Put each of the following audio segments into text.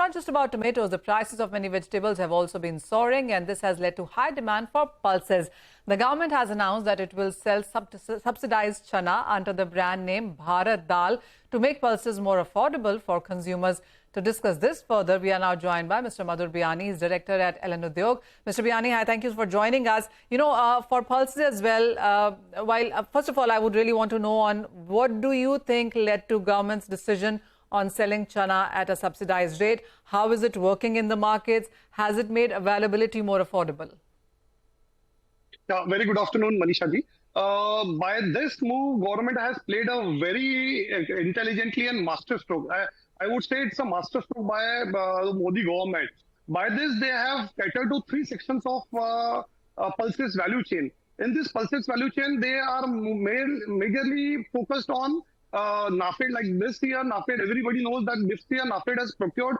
not just about tomatoes. The prices of many vegetables have also been soaring, and this has led to high demand for pulses. The government has announced that it will sell subsidized chana under the brand name Bharat Dal to make pulses more affordable for consumers. To discuss this further, we are now joined by Mr. Madhur Biyani. He's director at Ellen Udyog. Mr. Biyani, hi, thank you for joining us. For pulses as well, first of all, I would really want to know on what do you think led to government's decision on selling chana at a subsidized rate? How is it working in the markets? Has it made availability more affordable? Very good afternoon, Manisha ji. By this move, government has played a very intelligently and masterstroke. I would say it's a masterstroke by the Modi government. By this, they have catered to three sections of pulses value chain. In this pulses value chain, they are majorly focused on NAFED. Like this year, NAFED, everybody knows that this year NAFED has procured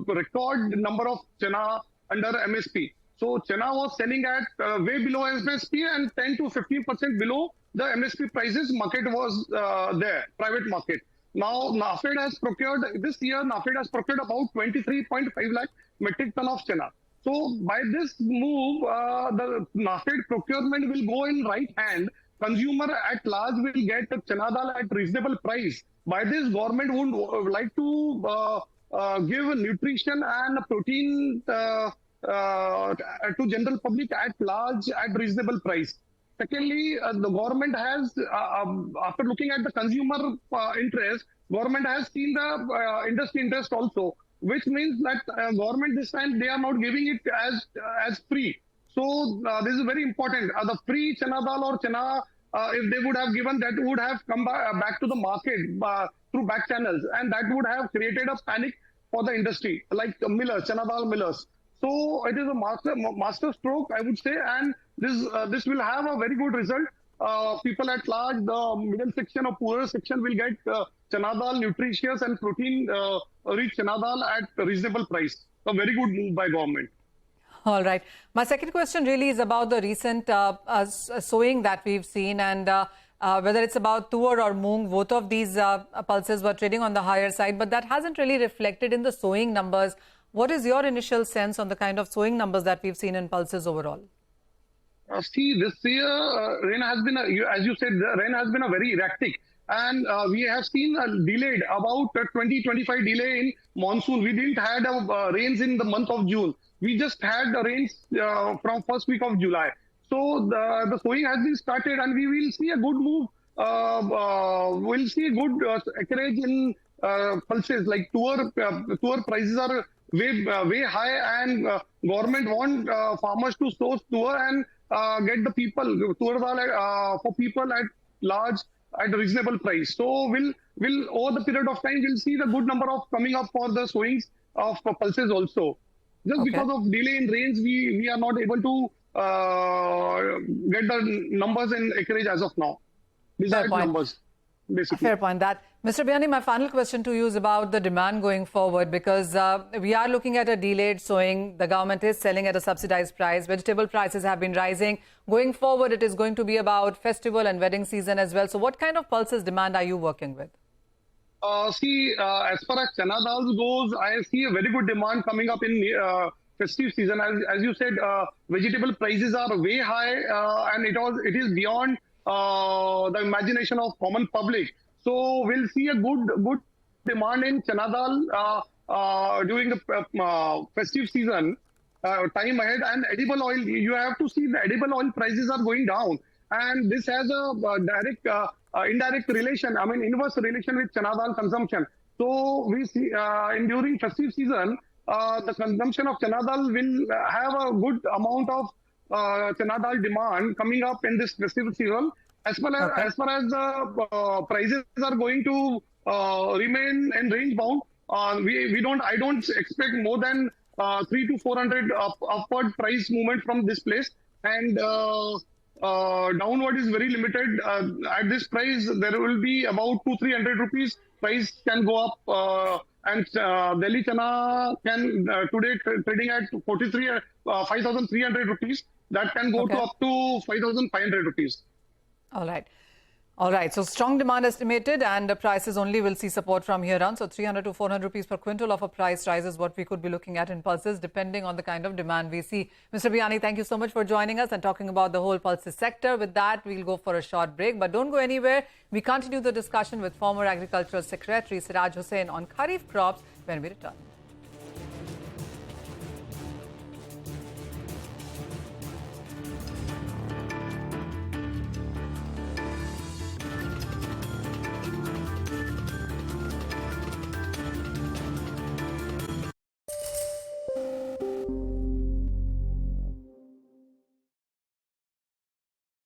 record number of chana under MSP. So chana was selling at way below MSP and 10 to 15% below the MSP prices. Market was there, private market. Now NAFED has procured, this year NAFED has procured about 23.5 lakh metric ton of chana. So by this move, the NAFED procurement will go in right hand. Consumer at large will get chana dal at reasonable price. By this, government would like to give nutrition and protein to general public at large at reasonable price. Secondly, the government has, after looking at the consumer interest, government has seen the industry interest also, which means that government this time they are not giving it as free. So this is very important. The free chana dal or chana, if they would have given, that would have come back to the market through back channels, and that would have created a panic for the industry, like millers, chana dal millers. So it is a master stroke, I would say, and this will have a very good result. People at large, the middle section or poorer section will get chana dal, nutritious and protein-rich chana dal at a reasonable price. A very good move by government. All right. My second question really is about the recent sowing that we've seen, and whether it's about tur or moong, both of these pulses were trading on the higher side, but that hasn't really reflected in the sowing numbers. What is your initial sense on the kind of sowing numbers that we've seen in pulses overall? See, this year rain has been, as you said, the rain has been a very erratic, and we have seen a delayed about 20-25 delay in monsoon. We didn't had rains in the month of June. We just had the rains from first week of July. So the sowing has been started, and we will see a good move. We'll see a good acreage in pulses. Like tur prices are way high, and government want farmers to sow tur and get the people tur dal for people at large at a reasonable price. So we'll over the period of time we'll see the good number of coming up for the sowings of pulses also. Just because of delay in rains, we are not able to get the numbers in acreage as of now. These are numbers, basically. Fair point. That, Mr. Biyani, my final question to you is about the demand going forward, because we are looking at a delayed sowing. The government is selling at a subsidized price. Vegetable prices have been rising. Going forward, it is going to be about festival and wedding season as well. So what kind of pulses demand are you working with? As far as chana dal goes, I see a very good demand coming up in festive season. As you said, vegetable prices are way high, and it is beyond the imagination of common public. So we'll see a good demand in chana dal during the festive season time ahead. And edible oil, you have to see the edible oil prices are going down, and this has a direct indirect relation, I mean inverse relation with chana dal consumption. So we see during festive season, the consumption of chana dal will have a good amount of chana dal demand coming up in this festive season. As far as the prices are going to remain in range bound, I don't expect more than 300 to 400 upward price movement from this place, and downward is very limited. At this price, there will be about 200-300 rupees. Price can go up, and Delhi chana can today trading at 5,300 rupees. That can go to up to 5,500 rupees. All right. All right, so strong demand estimated and the prices only will see support from here on. So 300 to 400 rupees per quintal of a price rise is what we could be looking at in pulses depending on the kind of demand we see. Mr. Biyani, thank you so much for joining us and talking about the whole pulses sector. With that, we'll go for a short break, but don't go anywhere. We continue the discussion with former Agricultural Secretary Siraj Hussain on Kharif crops when we return.